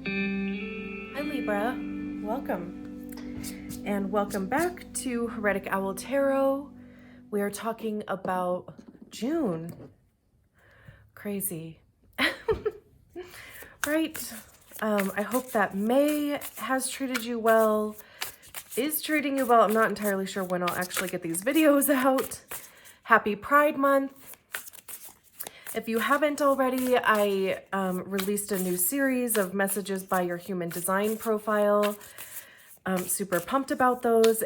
Hi Libra, welcome. And welcome back to Heretic Owl Tarot. We are talking about June. Crazy. Right? I hope that May has treated you well, is treating you well. I'm not entirely sure when I'll actually get these videos out. Happy Pride Month. If you haven't already, I released a new series of messages by your human design profile. I'm super pumped about those.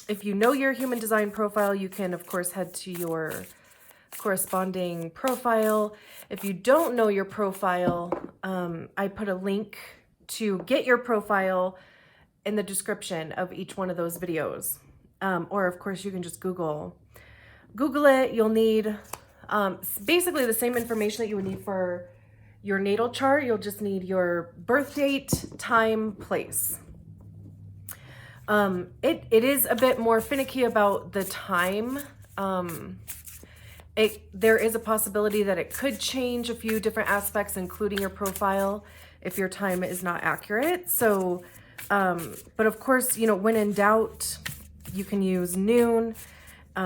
If you know your human design profile, you can, of course, head to your corresponding profile. If you don't know your profile, I put a link to get your profile in the description of each one of those videos. Or, of course, you can just Google it. You'll need basically the same information that you would need for your natal chart. You'll just need your birth date, time, place. It is a bit more finicky about the time. There is a possibility that it could change a few different aspects, including your profile, if your time is not accurate. So, but of course, when in doubt, you can use noon.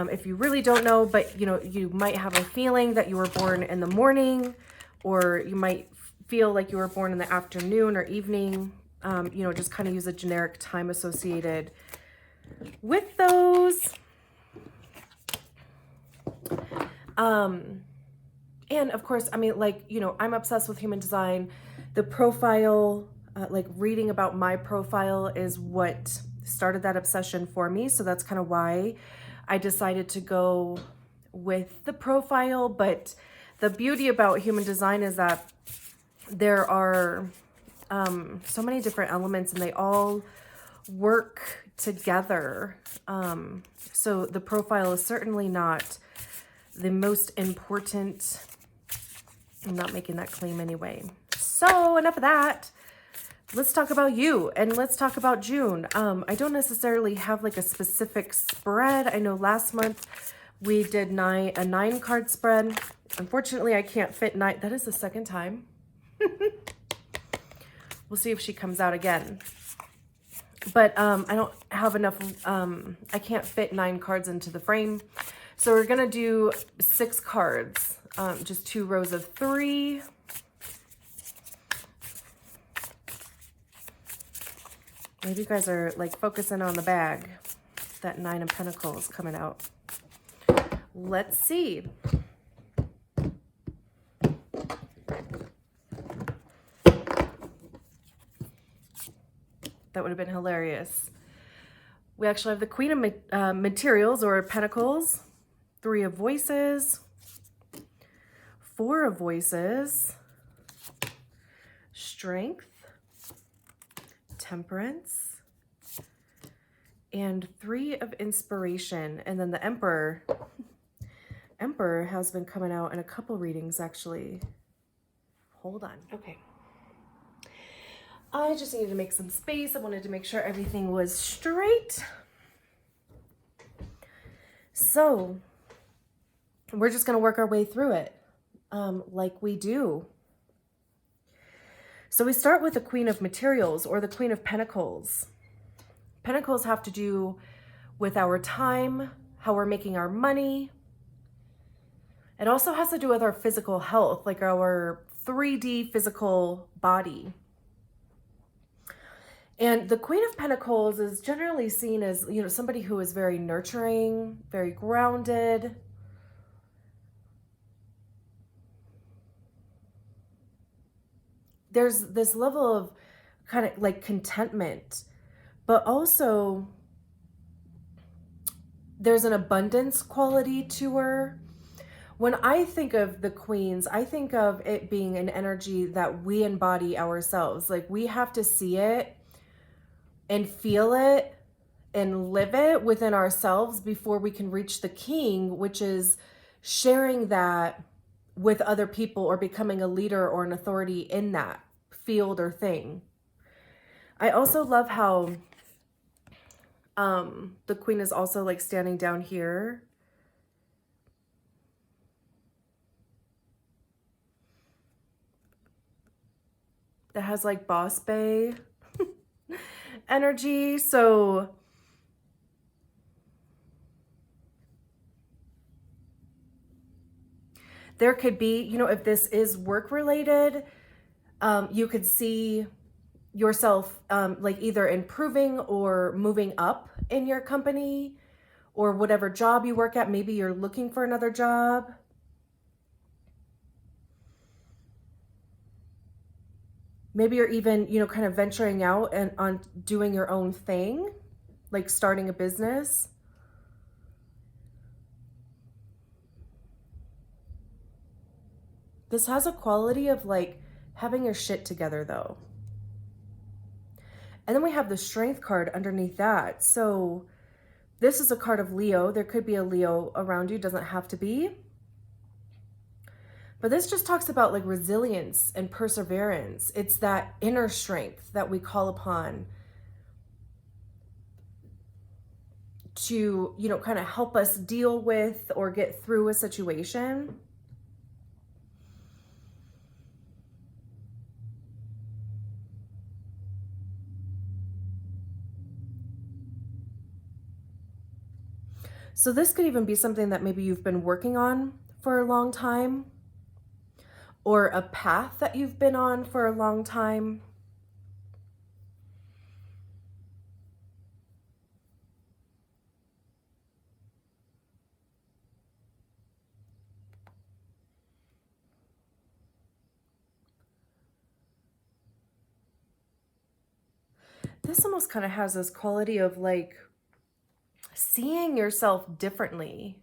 If you really don't know, but you might have a feeling that you were born in the morning, or you might feel like you were born in the afternoon or evening. Just kind of use a generic time associated with those. And of course, I'm obsessed with human design. The profile, reading about my profile is what started that obsession for me. So that's kind of why I decided to go with the profile. But the beauty about human design is that there are so many different elements and they all work together. So the profile is certainly not the most important. I'm not making that claim anyway. So enough of that. Let's talk about you and let's talk about June. I don't necessarily have like a specific spread. I know last month we did a 9-card spread. Unfortunately, I can't fit 9. That is the second time. We'll see if she comes out again. But I don't have enough. I can't fit 9 cards into the frame. So we're going to do 6 cards, just 2 rows of 3. Maybe you guys are like focusing on the bag. That 9 of Pentacles coming out. Let's see. That would have been hilarious. We actually have the Queen of Materials or Pentacles, 3 of Voices, 4 of Voices, Strength, Temperance, and 3 of Inspiration. And then the Emperor. Emperor has been coming out in a couple readings, actually. Hold on. Okay. I just needed to make some space. I wanted to make sure everything was straight. So we're just going to work our way through it like we do. So we start with the Queen of Materials or the Queen of Pentacles. Pentacles have to do with our time, how we're making our money. It also has to do with our physical health, like our 3D physical body. And the Queen of Pentacles is generally seen as, somebody who is very nurturing, very grounded. There's this level of kind of like contentment, but also there's an abundance quality to her. When I think of the queens, I think of it being an energy that we embody ourselves. Like we have to see it and feel it and live it within ourselves before we can reach the king, which is sharing that with other people or becoming a leader or an authority in that field or thing. I also love how the queen is also like standing down here. that has like boss bae energy. So there could be, you know, if this is work related, you could see yourself like either improving or moving up in your company or whatever job you work at. Maybe you're looking for another job. Maybe you're even, you know, kind of venturing out and on doing your own thing, like starting a business. This has a quality of like having your shit together though. And then we have the Strength card underneath that. So this is a card of Leo. There could be a Leo around you, doesn't have to be. But this just talks about like resilience and perseverance. It's that inner strength that we call upon to, you know, kind of help us deal with or get through a situation. So this could even be something that maybe you've been working on for a long time, or a path that you've been on for a long time. This almost kind of has this quality of like seeing yourself differently.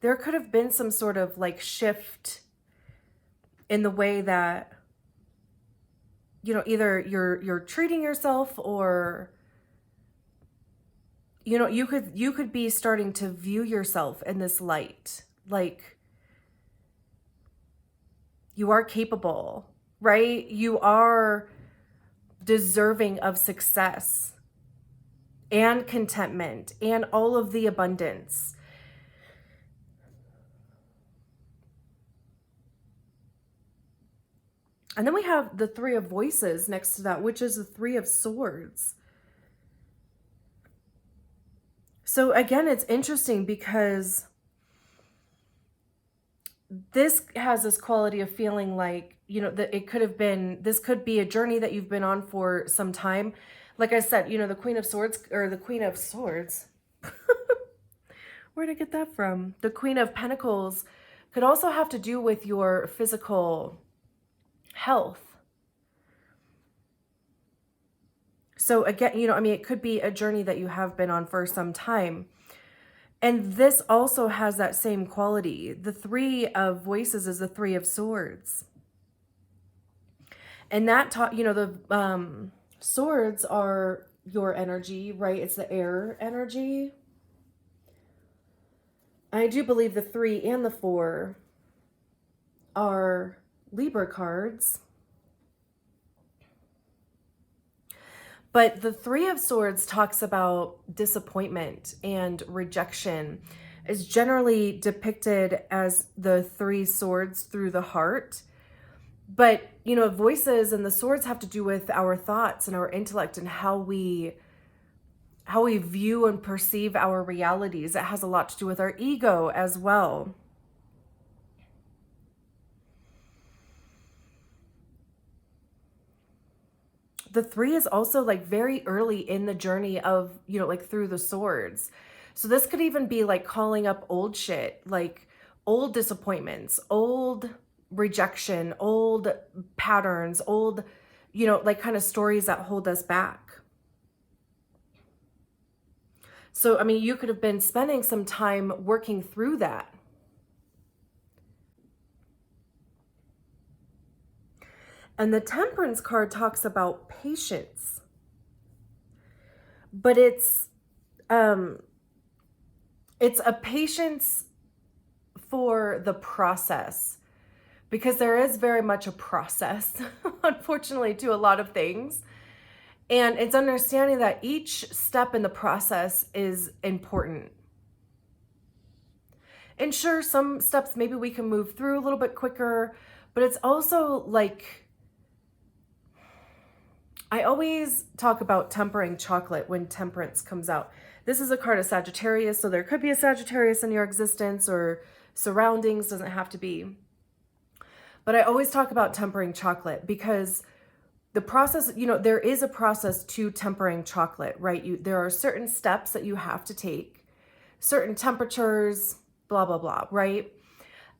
There could have been some sort of like shift in the way that, you know, either you're treating yourself, or, you know, you could be starting to view yourself in this light, like you are capable, right? You are deserving of success and contentment and all of the abundance. And then we have the Three of Voices next to that, which is the Three of Swords. So again, it's interesting because this has this quality of feeling like, you know, that it could have been, this could be a journey that you've been on for some time. Like I said, you know, the Queen of Swords, or the Queen of Swords. Where did I get that from? The Queen of Pentacles could also have to do with your physical health. So again, you know, I mean, it could be a journey that you have been on for some time. And this also has that same quality. The Three of Voices is the Three of Swords. And that taught, you know, the swords are your energy, right? It's the air energy. I do believe the 3 and the 4 are Libra cards. But the Three of Swords talks about disappointment and rejection. Is generally depicted as the 3 swords through the heart. But, you know, voices and the swords have to do with our thoughts and our intellect and how we view and perceive our realities. It has a lot to do with our ego as well. The 3 is also like very early in the journey of, you know, like through the swords. So this could even be like calling up old shit, like old disappointments, old rejection, old patterns, old, you know, like kind of stories that hold us back. So, I mean, you could have been spending some time working through that. And the Temperance card talks about patience. But it's a patience for the process, because there is very much a process, unfortunately, to a lot of things. And it's understanding that each step in the process is important. And sure, some steps maybe we can move through a little bit quicker, but it's also like, I always talk about tempering chocolate when temperance comes out. This is a card of Sagittarius, so there could be a Sagittarius in your existence or surroundings, doesn't have to be. But I always talk about tempering chocolate because the process, you know, there is a process to tempering chocolate, right? There are certain steps that you have to take, certain temperatures, blah, blah, blah, right?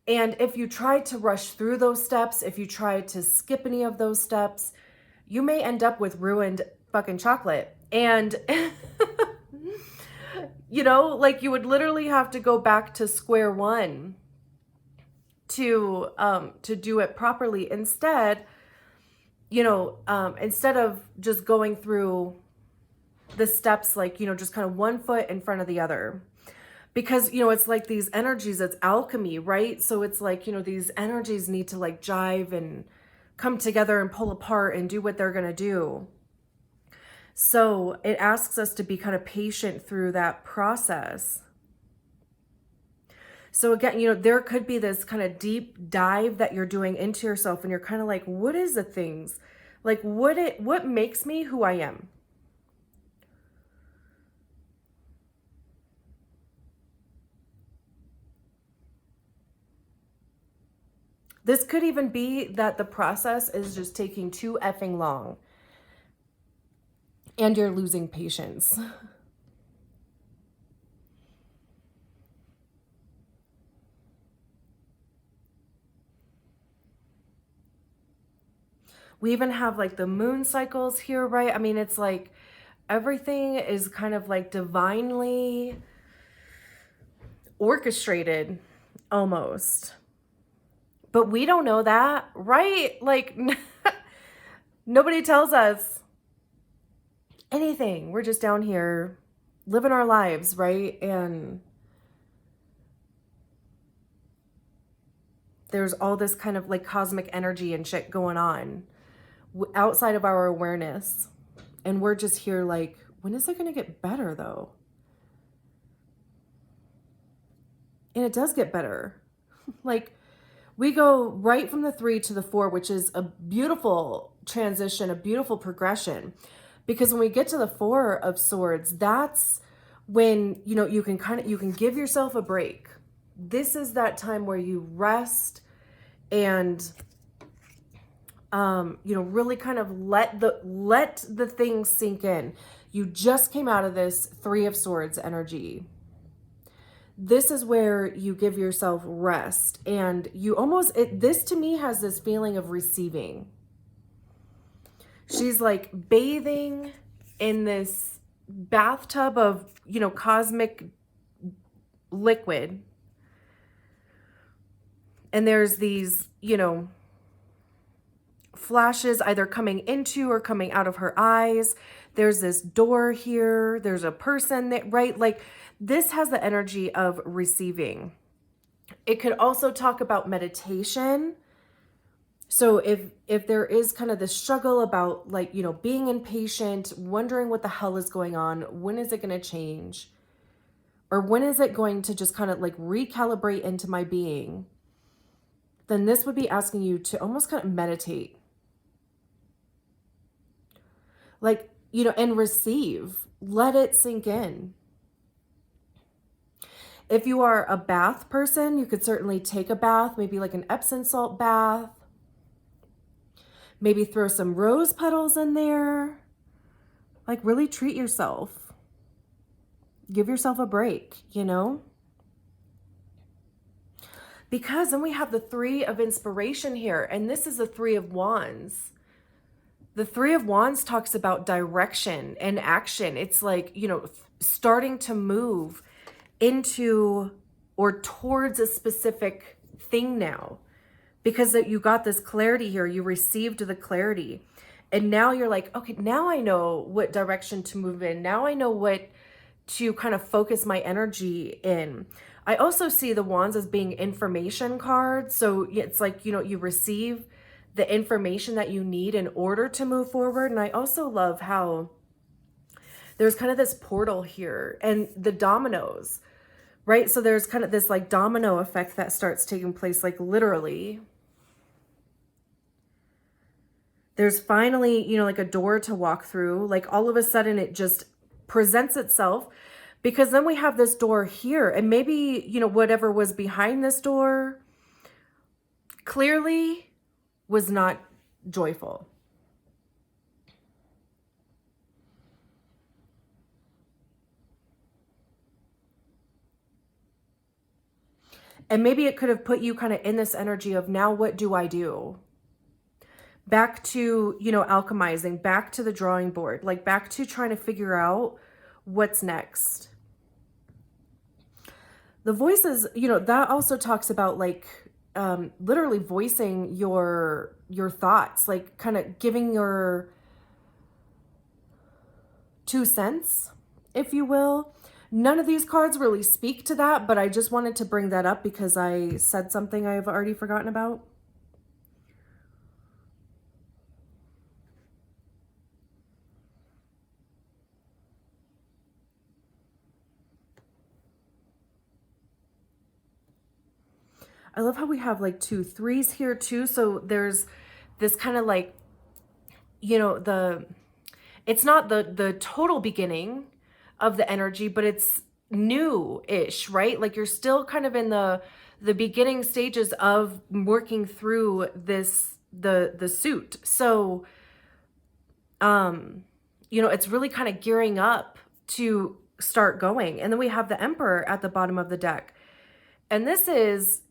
And if you try to rush through those steps, if you try to skip any of those steps, you may end up with ruined fucking chocolate. And, you know, like you would literally have to go back to square one to do it properly. Instead, you know, instead of just going through the steps, like, you know, just kind of one foot in front of the other, because, you know, it's like these energies, it's alchemy, right? So it's like, you know, these energies need to like jive and come together and pull apart and do what they're going to do. So it asks us to be kind of patient through that process. So again, you know, there could be this kind of deep dive that you're doing into yourself and you're kind of like, what is the things? Like what makes me who I am? This could even be that the process is just taking too effing long and you're losing patience. We even have like the moon cycles here, right? I mean, it's like everything is kind of like divinely orchestrated almost. But we don't know that, right? Like nobody tells us anything. We're just down here living our lives, right? And there's all this kind of like cosmic energy and shit going on outside of our awareness. And we're just here like, when is it going to get better though? And it does get better. Like we go right from the 3 to the 4, which is a beautiful transition, a beautiful progression. Because when we get to the 4 of Swords, that's when, you know, you can give yourself a break. This is that time where you rest and, you know, really kind of let the things sink in. You just came out of this 3 of Swords energy. This is where you give yourself rest and you almost, this to me has this feeling of receiving. She's like bathing in this bathtub of, you know, cosmic liquid. And there's these, you know, flashes either coming into or coming out of her eyes. There's this door here. There's a person that, right? Like this has the energy of receiving. It could also talk about meditation. So if there is kind of this struggle about like, you know, being impatient, wondering what the hell is going on, when is it going to change? Or when is it going to just kind of like recalibrate into my being? Then this would be asking you to almost kind of meditate. Like, you know, and receive. Let it sink in. If you are a bath person, you could certainly take a bath, maybe like an Epsom salt bath. Maybe throw some rose petals in there. Like really treat yourself. Give yourself a break, you know? Because then we have the 3 of Inspiration here, and this is the 3 of Wands. The 3 of Wands talks about direction and action. It's like, you know, starting to move into or towards a specific thing now. Because you got this clarity here, you received the clarity. And now you're like, okay, now I know what direction to move in. Now I know what to kind of focus my energy in. I also see the Wands as being information cards. So it's like, you know, you receive the information that you need in order to move forward. And I also love how there's kind of this portal here and the dominoes, right? So there's kind of this like domino effect that starts taking place, like literally. There's finally, you know, like a door to walk through. Like all of a sudden it just presents itself, because then we have this door here, and maybe, you know, whatever was behind this door clearly was not joyful. And maybe it could have put you kind of in this energy of, now what do I do? Back to, you know, alchemizing, back to the drawing board, like back to trying to figure out what's next. The voices, you know, that also talks about like literally voicing your thoughts, like kind of giving your 2 cents, if you will. None of these cards really speak to that, but I just wanted to bring that up because I said something I've already forgotten about. I love how we have like 2 3s here too. So there's this kind of like, you know, it's not the total beginning of the energy, but it's new-ish, right? Like you're still kind of in the beginning stages of working through this, the suit. So, you know, it's really kind of gearing up to start going. And then we have the Emperor at the bottom of the deck. And this is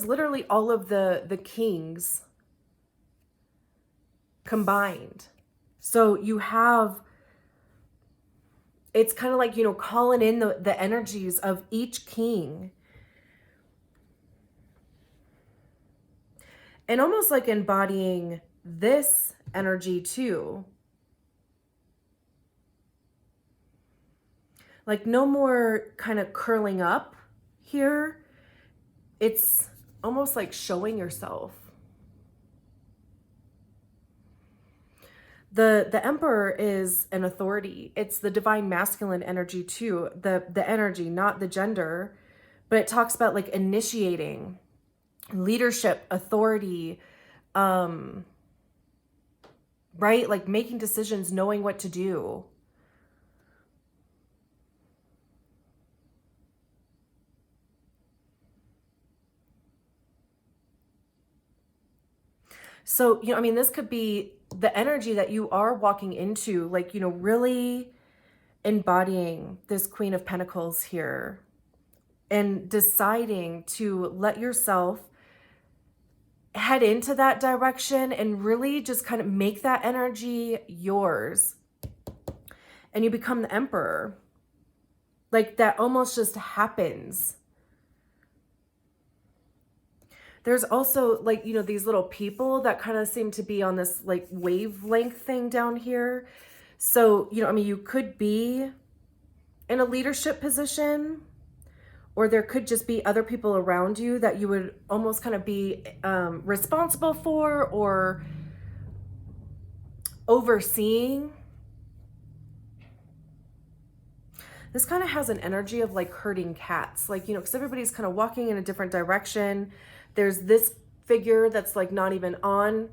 literally all of the kings combined. So you have, it's kind of like, you know, calling in the energies of each king. And almost like embodying this energy too. Like no more kind of curling up here. It's almost like showing yourself. The Emperor is an authority. It's the divine masculine energy too. The energy, not the gender, but it talks about like initiating, leadership, authority, right? Like making decisions, knowing what to do. So, you know, I mean, this could be the energy that you are walking into, like, you know, really embodying this Queen of Pentacles here and deciding to let yourself head into that direction and really just kind of make that energy yours. And you become the Emperor. Like that almost just happens. There's also like, you know, these little people that kind of seem to be on this like wavelength thing down here. So, you know, I mean, you could be in a leadership position, or there could just be other people around you that you would almost kind of be responsible for or overseeing. This kind of has an energy of like herding cats, like, you know, because everybody's kind of walking in a different direction. There's this figure that's like not even on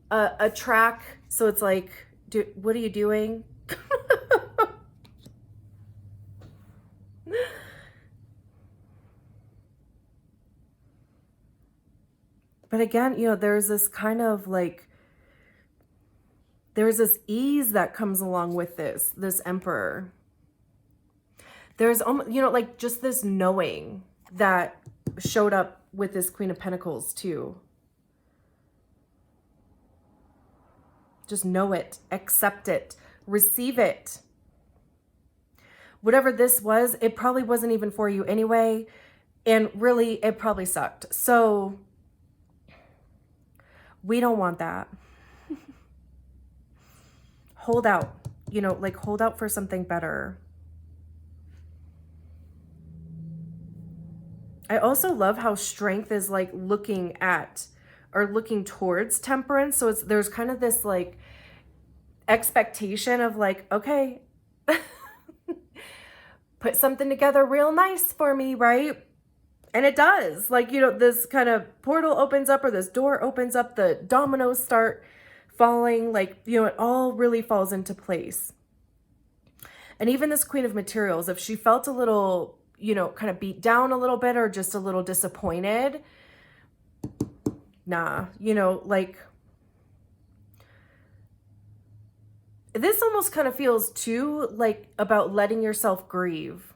a track. So it's like, what are you doing? But again, you know, there's this kind of like, there's this ease that comes along with this Emperor. There's, you know, like just this knowing that showed up with this Queen of Pentacles too. Just know it, accept it, receive it. Whatever this was, it probably wasn't even for you anyway. And really, it probably sucked. So we don't want that. Hold out, you know, like hold out for something better. I also love how strength is like looking at or looking towards temperance. So there's kind of this like expectation of like, okay, put something together real nice for me, right? And it does. Like, you know, this kind of portal opens up, or this door opens up, the dominoes start falling, like, you know, it all really falls into place. And even this Queen of Materials, if she felt a little, you know, kind of beat down a little bit or just a little disappointed, nah, you know, like, this almost kind of feels too like about letting yourself grieve.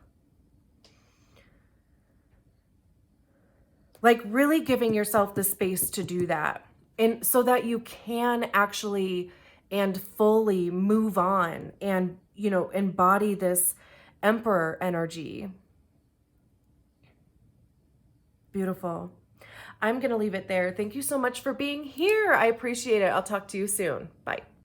Like really giving yourself the space to do that. And so that you can actually and fully move on and, you know, embody this Emperor energy. Beautiful. I'm going to leave it there. Thank you so much for being here. I appreciate it. I'll talk to you soon. Bye.